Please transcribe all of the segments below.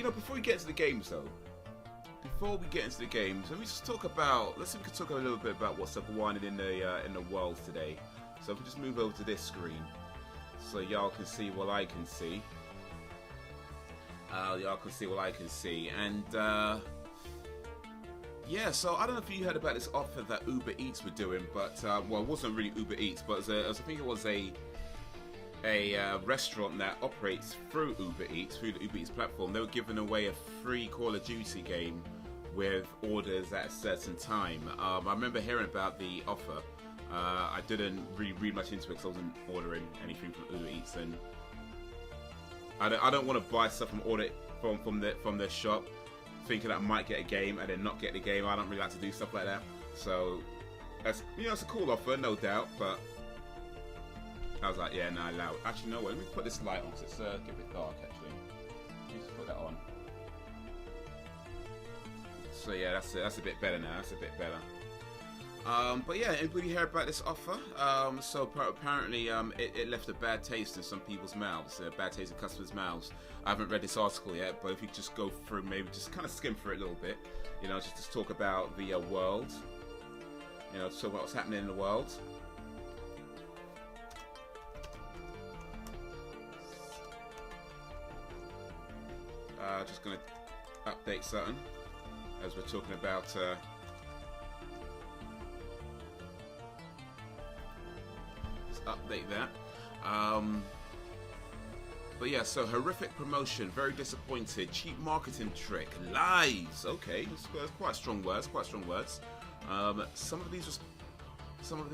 before we get into the games though, let me just talk about. Let's see if we can talk a little bit about what's up wanted in the world today. So if we just move over to this screen, so y'all can see what I can see. And yeah. So I don't know if you heard about this offer that Uber Eats were doing, but well, it wasn't really Uber Eats, but I think it was a restaurant that operates through Uber Eats, through the Uber Eats platform. They were giving away a free Call of Duty game with orders at a certain time. I remember hearing about the offer. I didn't really read much into it because I wasn't ordering anything from Uber Eats, and I don't want to buy stuff from from the shop, thinking that I might get a game and then not get the game. I don't really like to do stuff like that. So that's it's a cool offer, no doubt, but I was like, yeah, no, allow it. Actually, no, let me put this light on because it's get a bit dark, actually. Let me just put that on. So yeah, that's a bit better now. That's a bit better. But yeah, anybody hear about this offer? So apparently it left a bad taste in some people's mouths, a bad taste in customers' mouths. I haven't read this article yet, but if you could just go through, maybe just kind of skim through it a little bit, just to talk about the world, to talk about what's happening in the world. Just going to update something as we're talking about just update that. But yeah, so horrific promotion, very disappointed, cheap marketing trick, lies. Okay, that's quite strong words. Some of these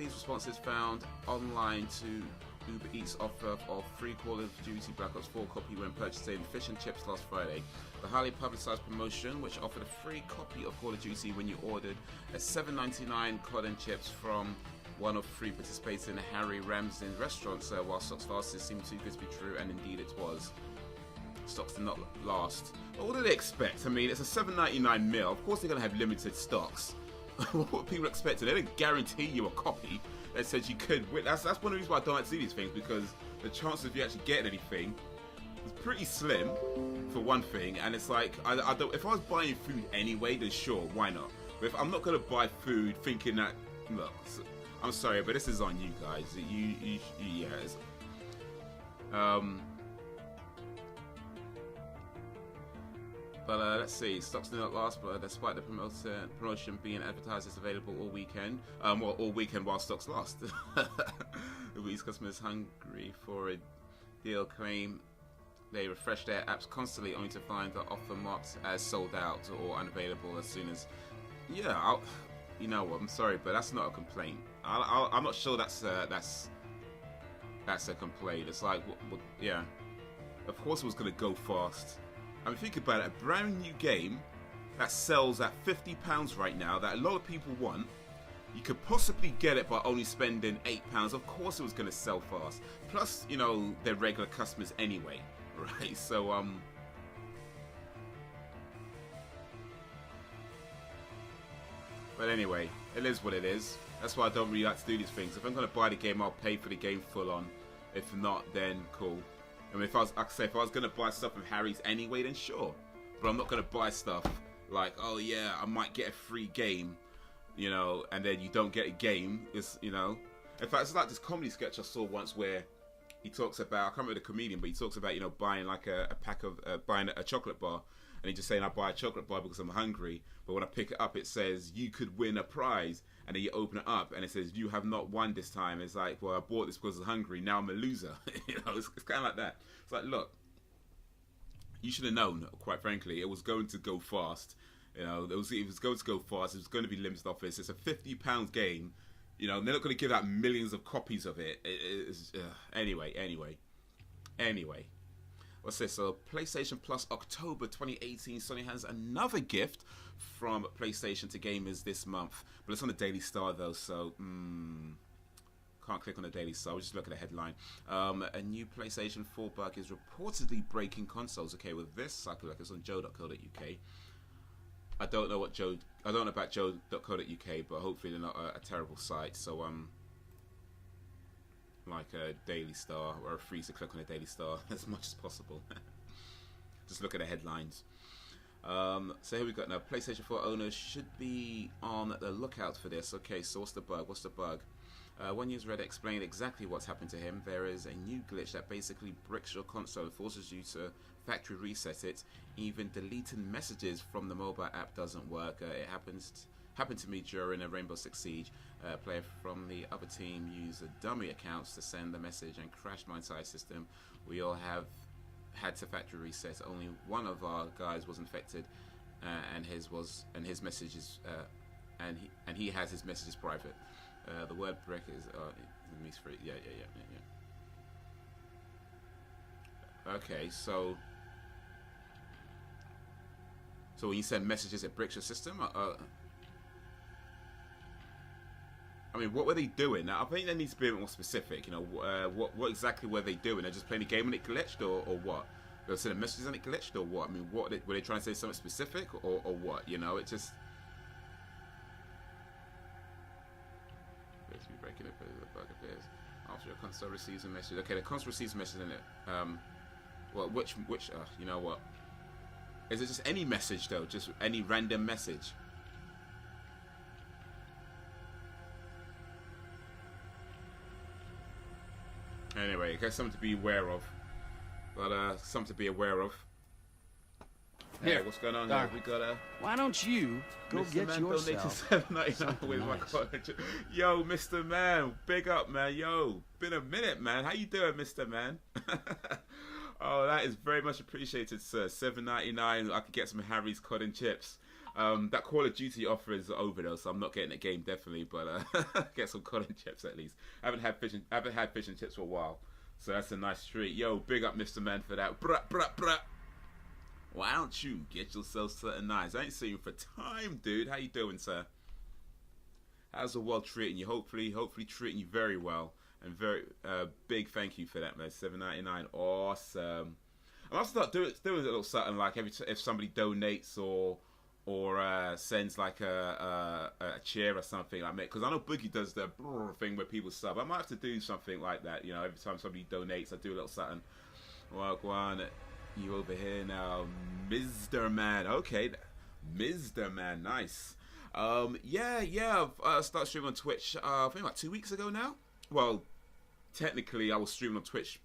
responses found online to Uber Eats offer of free Call of Duty Black Ops 4 copy when purchasing fish and chips last Friday. The highly publicized promotion, which offered a free copy of Call of Duty when you ordered a $7.99 cod and chips from one of three participating Harry Ramsden's restaurants, while stocks lasted seemed too good to be true, and indeed it was. Stocks did not last. But what do they expect? I mean, it's a $7.99 meal. Of course they're going to have limited stocks. What are people expecting? They don't guarantee you a copy that says you could win. That's one of the reasons why I don't like to see these things, because the chances of you actually getting anything is pretty slim, for one thing. And it's like, I don't. If I was buying food anyway, then sure, why not? But if I'm not gonna buy food thinking that, look, I'm sorry, but this is on you guys. Yeah. But let's see, stocks did not last, but despite the promotion being advertised as available all weekend, all weekend while stocks last. The East customers hungry for a deal claim they refresh their apps constantly, only to find the offer marked as sold out or unavailable as soon as. Yeah, you know what? I'm sorry, but that's not a complaint. I'm not sure that's a complaint. It's like, yeah, of course it was gonna go fast. I mean, think about it, a brand new game that sells at £50 right now that a lot of people want. You could possibly get it by only spending £8. Of course it was going to sell fast. Plus, they're regular customers anyway, right? So, but anyway, it is what it is. That's why I don't really like to do these things. If I'm going to buy the game, I'll pay for the game full on. If not, then cool. I mean, if I was going to buy stuff from Harry's anyway, then sure. But I'm not going to buy stuff like, oh yeah, I might get a free game, and then you don't get a game. In fact, it's like this comedy sketch I saw once where he talks about, I can't remember the comedian, but he talks about, buying like a pack of, buying a chocolate bar. And he's just saying, I buy a chocolate bar because I'm hungry. But when I pick it up, it says, you could win a prize. And then you open it up and it says, you have not won this time. It's like, well, I bought this because I was hungry. Now I'm a loser. It's kind of like that. It's like, look, you should have known, quite frankly, it was going to go fast. It was going to go fast. It was going to be limited office. It's a £50 game. They're not going to give out millions of copies of it. Anyway. What's this? So PlayStation Plus October 2018. Sony has another gift from PlayStation to gamers this month. But it's on the Daily Star though, so can't click on the Daily Star. We'll just look at the headline. A new PlayStation 4 bug is reportedly breaking consoles. Okay, with this, I feel like it's on joe.co.uk. I don't know about joe.co.uk, but hopefully they're not a terrible site. So like a Daily Star or a free to click on a Daily Star as much as possible. just look at the headlines. So here we got now. PlayStation 4 owners should be on the lookout for this. Okay, so what's the bug? What's the bug? One user Reddit explained exactly what's happened to him. There is a new glitch that basically bricks your console and forces you to factory reset it. Even deleting messages from the mobile app doesn't work. It happened to me during a Rainbow Six Siege. A player from the other team used dummy accounts to send the message and crashed my entire system. We all have had to factory reset. Only one of our guys was infected, and his messages and he has his messages private. The word brick is free. Yeah. Okay, so when you send messages, it bricks your system. I mean, what were they doing? I think they need to be a bit more specific. You know, what exactly were they doing? They're just playing a game and it glitched, or what? They were sending messages and it glitched, or what? I mean, were they trying to say something specific, or what? You know, it just. Basically breaking it, the bug appears after your console receives a message. Okay, the console receives a message in it. Well, which? You know what? Is it just any message though? Just any random message? Anyway, I guess something to be aware of. But something to be aware of. Hey, what's going on here? We got why don't you go Mr. get Man yourself $7.99 with my college. Yo, Mr. Man, big up, man. Yo, been a minute, man. How you doing, Mr. Man? Oh, that is very much appreciated, sir. $7.99. I could get some Harry's cod and chips. That Call of Duty offer is over though, so I'm not getting a game definitely, but get some cod and chips at least. I haven't had fish and chips for a while, so that's a nice treat. Yo, big up, Mr. Man, for that. Bruh. Why don't you get yourself something nice? I ain't seen you for time, dude. How you doing, sir? How's the world treating you? Hopefully treating you very well. And very big thank you for that, man. $7.99, awesome. I must start doing a little something like if somebody donates or sends like a cheer or something like that. Because I know Boogie does the thing where people sub. I might have to do something like that. You know, every time somebody donates, I do a little something. Well, go on. You over here now, Mr. Man. Okay, Mr. Man, nice. Yeah. I started streaming on Twitch. I think like 2 weeks ago now. Well, technically, I was streaming on Twitch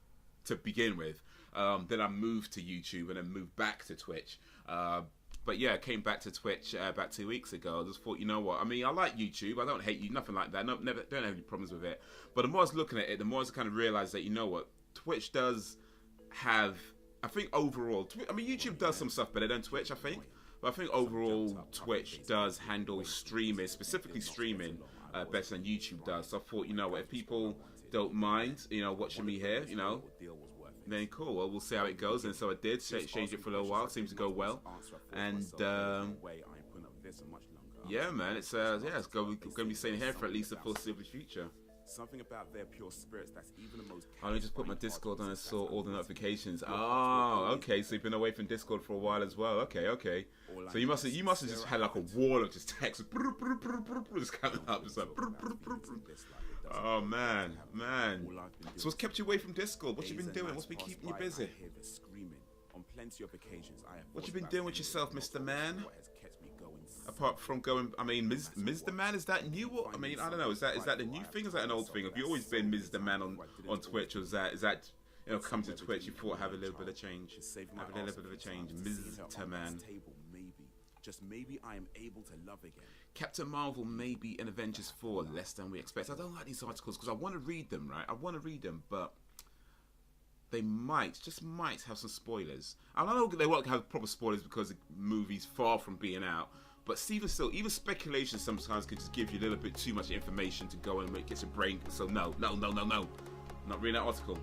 to begin with. Then I moved to YouTube and then moved back to Twitch. But yeah, I came back to Twitch about 2 weeks ago. I just thought, you know what? I mean, I like YouTube. I don't hate you, nothing like that. Don't have any problems with it. But the more I was looking at it, the more I kind of realized that, you know what? Twitch does have. I think overall, I mean, YouTube does some stuff better than Twitch, I think. But I think overall, Twitch does handle streaming, specifically streaming, better than YouTube does. So I thought, you know what, if people don't mind, you know, watching me here, you know, then cool. Well, we'll see how it goes. And so I did change it for a little while. It seems to go well. And yeah, man, it's going to be staying here for at least the foreseeable future. Something about their pure spirits that's even the most. I just put my Discord on and saw all the notifications. Oh, okay. So you've been away from Discord for a while as well. Okay. So you must have just had like a wall of just text just coming up. It's like, oh man. So what's kept you away from Discord? What you been doing? What's been keeping you busy? What you been doing with yourself, Mr. Man? Apart from going, I mean, Mr. Man, is that new? I mean, I don't know. Is that the new thing? Is that an old thing? Have you always been Mr. Man on Twitch, or is that you know, come to Twitch, you thought have a little bit of change, Mr. Man? Just maybe I am able to love again. Captain Marvel may be in Avengers 4 less than we expect. I don't like these articles because I want to read them, right? I want to read them, but they might have some spoilers. I don't know they won't have proper spoilers because the movie's far from being out. But even still, even speculation sometimes could just give you a little bit too much information to go and get your brain. So no. Not reading that article.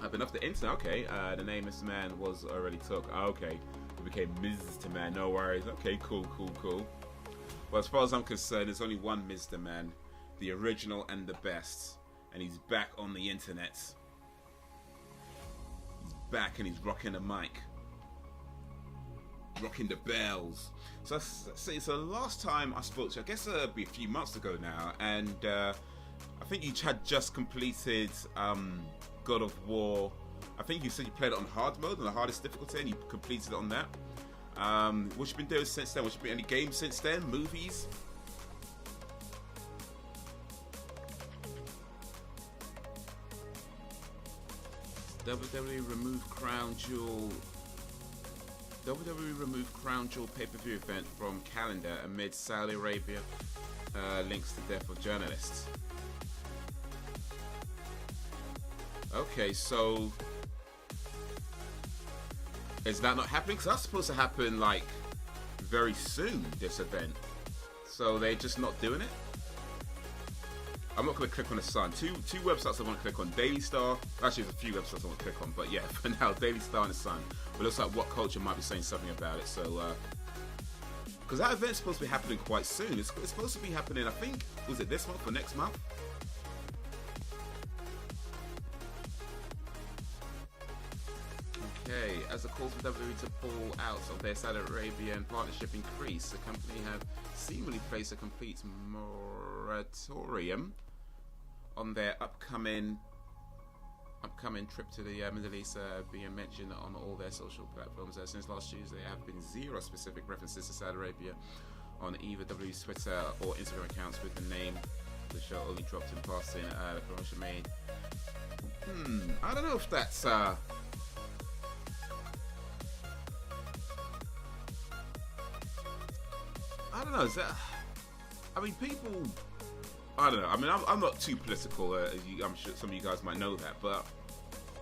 I've been off the internet. Okay, the name Mr. Man was already took. Okay, it became Mr. Man. No worries. Okay, cool. Well, as far as I'm concerned, there's only one Mr. Man, the original and the best, and he's back on the internet. He's back and he's rocking the mic. Rocking the bells. So the last time I spoke to you, I guess it'll be a few months ago now, and I think you had just completed God of War I think you said you played it on hard mode, on the hardest difficulty, and you completed it on that. What you been doing since then? What you been any games since then? Movies? WWE removed Crown Jewel. WWE removed Crown Jewel pay-per-view event from calendar amid Saudi Arabia links to death of journalists. Okay, so is that not happening? Because that's supposed to happen like very soon, this event. So they're just not doing it? I'm not going to click on the Sun. Two websites I want to click on. Daily Star. Actually, there's a few websites I want to click on. But yeah, for now, Daily Star and the Sun. But it looks like What Culture might be saying something about it. So, because that event's supposed to be happening quite soon. It's supposed to be happening, I think, was it this month or next month? Okay, as the calls for WWE to pull out of their Saudi Arabian partnership increase, the company have seemingly placed a complete moratorium on their upcoming trip to the Middle East, being mentioned on all their social platforms. Since last Tuesday, there have been zero specific references to Saudi Arabia on either WWE's Twitter or Instagram accounts, with the name of the show only dropped in passing. The promotion made. I don't know if that's. I don't know. Is that? I mean, people. I don't know. I mean, I'm not too political. I'm sure some of you guys might know that, but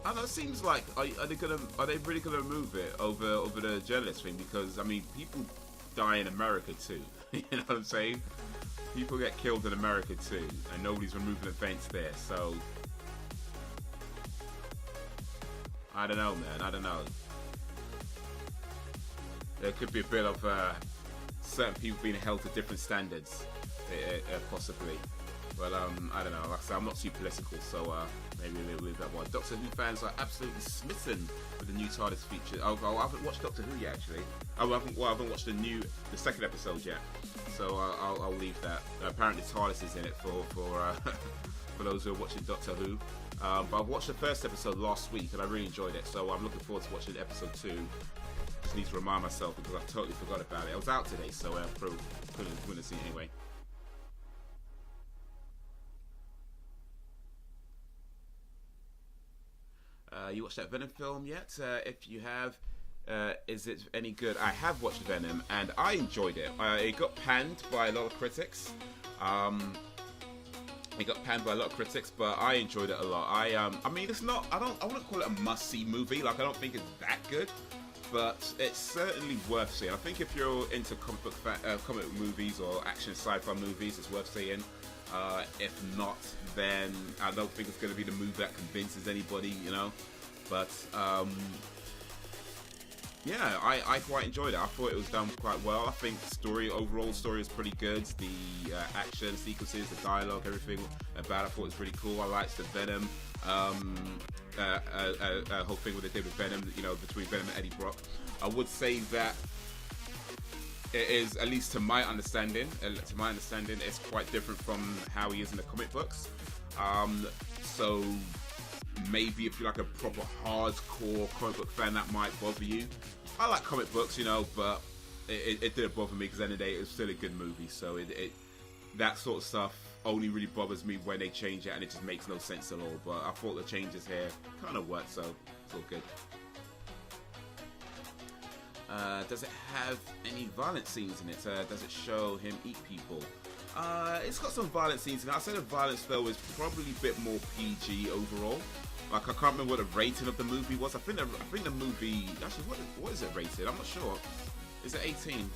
I don't know. It seems like are they really gonna remove it over the journalist thing? Because I mean, people die in America too. You know what I'm saying? People get killed in America too, and nobody's removing events there. So I don't know, man. I don't know. There could be a bit of certain people being held to different standards, possibly. But I don't know. Like I said, I'm not too political, so maybe we'll leave that one. Doctor Who fans are absolutely smitten with the new TARDIS feature. I haven't watched Doctor Who yet, actually. I haven't watched the second episode yet, so I'll leave that. Apparently, TARDIS is in it for for those who are watching Doctor Who. But I watched the first episode last week, and I really enjoyed it. So I'm looking forward to watching episode 2. Just need to remind myself because I totally forgot about it. It was out today, so I couldn't have seen it anyway. You watched that Venom film yet? If you have, is it any good? I have watched Venom and I enjoyed it. It got panned by a lot of critics. But I enjoyed it a lot. I mean, it's not. I wouldn't call it a must-see movie. Like, I don't think it's that good, but it's certainly worth seeing. I think if you're into comic book movies or action sci-fi movies, it's worth seeing. If not, then I don't think it's going to be the movie that convinces anybody, you know. But yeah, I quite enjoyed it. I thought it was done quite well. I think the overall story is pretty good. The action sequences, the dialogue, everything about it, I thought it was really cool. I liked the Venom whole thing what they did with Venom, you know, between Venom and Eddie Brock. I would say that it is, at least to my understanding, it's quite different from how he is in the comic books. So maybe if you're like a proper hardcore comic book fan, that might bother you. I like comic books, you know, but it didn't bother me because at the end of the day, it was still a good movie. So that sort of stuff only really bothers me when they change it and it just makes no sense at all. But I thought the changes here kind of worked, so it's all good. Does it have any violent scenes in it? Does it show him eat people? It's got some violent scenes in it. I said the violence though is probably a bit more PG overall. Like, I can't remember what the rating of the movie was. I think the movie, actually, what is it rated? I'm not sure. Is it 18?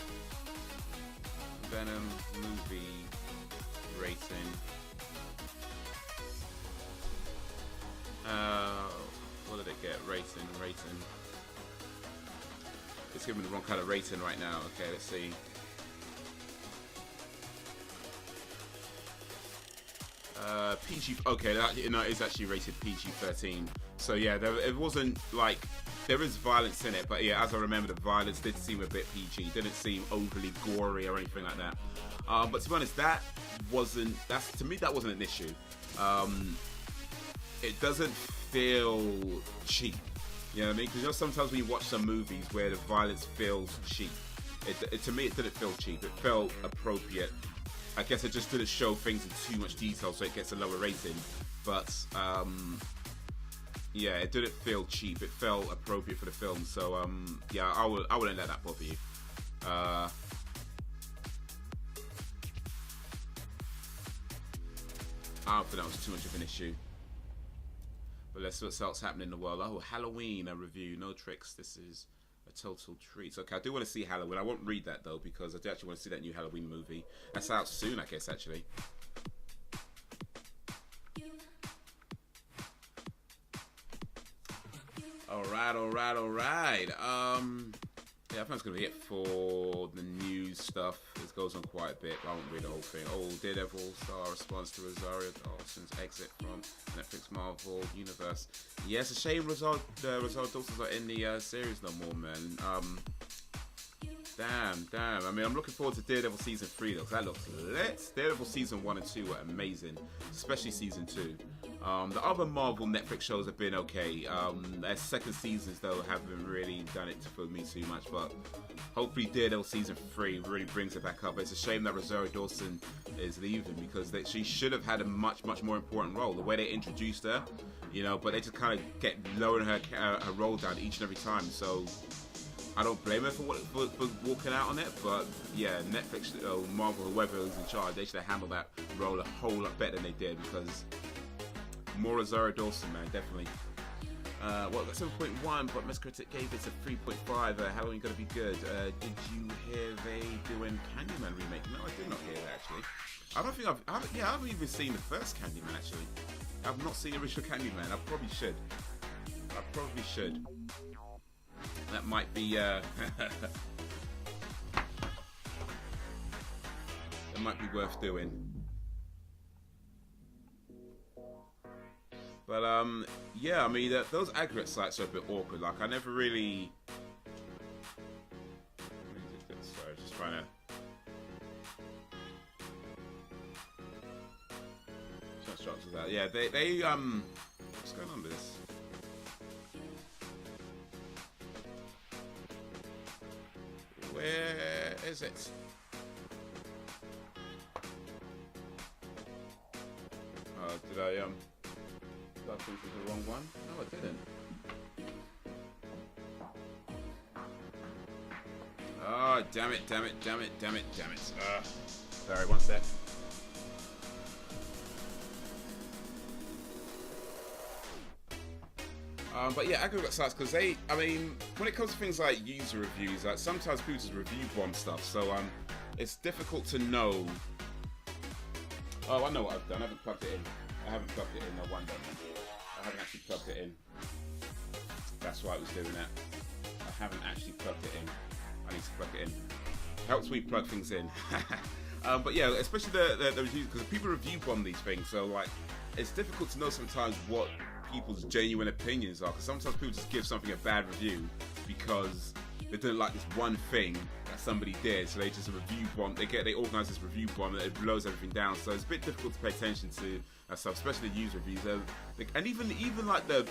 Venom movie rating. What did it get? Rating. It's giving me the wrong kind of rating right now. Okay, let's see. PG. Okay, it's actually rated PG-13. So yeah, it wasn't like there is violence in it, but yeah, as I remember, the violence did seem a bit PG. Didn't seem overly gory or anything like that. But to be honest, that wasn't an issue. It doesn't feel cheap. You know what I mean? Because you know sometimes when you watch some movies where the violence feels cheap, to me it didn't feel cheap. It felt appropriate. I guess it just didn't show things in too much detail, so it gets a lower rating. But yeah, it didn't feel cheap. It felt appropriate for the film. So yeah, I wouldn't let that bother you. I don't think that was too much of an issue. But let's see what else happening in the world. Oh, Halloween, a review. No tricks. This is a total treat. Okay, I do want to see Halloween. I won't read that, though, because I do actually want to see that new Halloween movie. That's out soon, I guess, actually. Alright. Yeah, I think that's going to be it for the news stuff. This goes on quite a bit, but I won't read the whole thing. Oh, DareDevil star response to Rosario Dawson's exit from Netflix Marvel Universe. Yeah, it's a shame Rosario Dawson's not in the series no more, man. Damn. I mean, I'm looking forward to Daredevil Season 3, though, because that looks lit. Daredevil Season 1 and 2 were amazing, especially Season 2. The other Marvel Netflix shows have been okay. Their second seasons, though, haven't really done it for me too much, but hopefully Daredevil Season 3 really brings it back up. It's a shame that Rosario Dawson is leaving, because she should have had a much more important role. The way they introduced her, you know, but they just kind of get lowering her role down each and every time, so I don't blame her for walking out on it, but yeah, Netflix, Marvel, whoever was in charge, they should have handled that role a whole lot better than they did, because more Rosario Dawson, man, definitely. Well, 7.1, but Metacritic gave it a 3.5. Halloween gonna be good. Did you hear they doing Candyman remake? No, I did not hear that, actually. I don't think I haven't even seen the first Candyman, actually. I've not seen the original Candyman. I probably should. That might be that might be worth doing. But yeah, I mean those aggregate sites are a bit awkward. Like I never really. Sorry, just trying to. Structures out. Yeah, they what's going on with this? Where is it? Did I think it was the wrong one? No, I didn't. Oh, damn it. Sorry, one sec. But yeah, aggregate sites, because I mean, when it comes to things like user reviews, like sometimes people just review bomb stuff, so it's difficult to know. Oh, I know what I've done. I haven't plugged it in. No wonder. I haven't actually plugged it in. That's why I was doing that. I haven't actually plugged it in. I need to plug it in. Helps me plug things in. But yeah, especially the reviews, because people review bomb these things, so like it's difficult to know sometimes what people's genuine opinions are, because sometimes people just give something a bad review because they didn't like this one thing that somebody did, so they just review bomb. They organize this review bomb and it blows everything down. So it's a bit difficult to pay attention to stuff, especially the user reviews. And even like the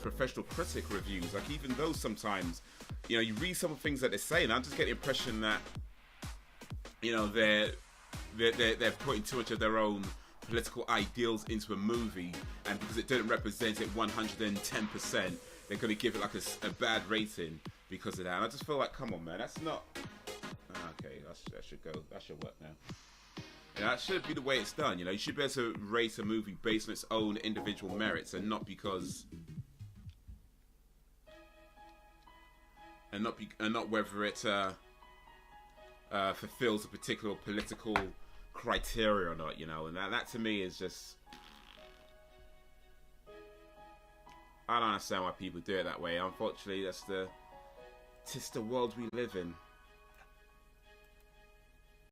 professional critic reviews, like even those sometimes, you know, you read some of the things that they say, and I just get the impression that, you know, they're putting too much of their own political ideals into a movie, and because it didn't represent it 110%, they're going to give it like a bad rating because of that. And I just feel like, come on, man, that's not. Okay, that should go. That should work now. You know, that should be the way it's done. You know, you should be able to rate a movie based on its own individual merits, and not because, and not whether it fulfills a particular political criteria or not, you know. And that to me is just, I don't understand why people do it that way. Unfortunately, that's the world we live in.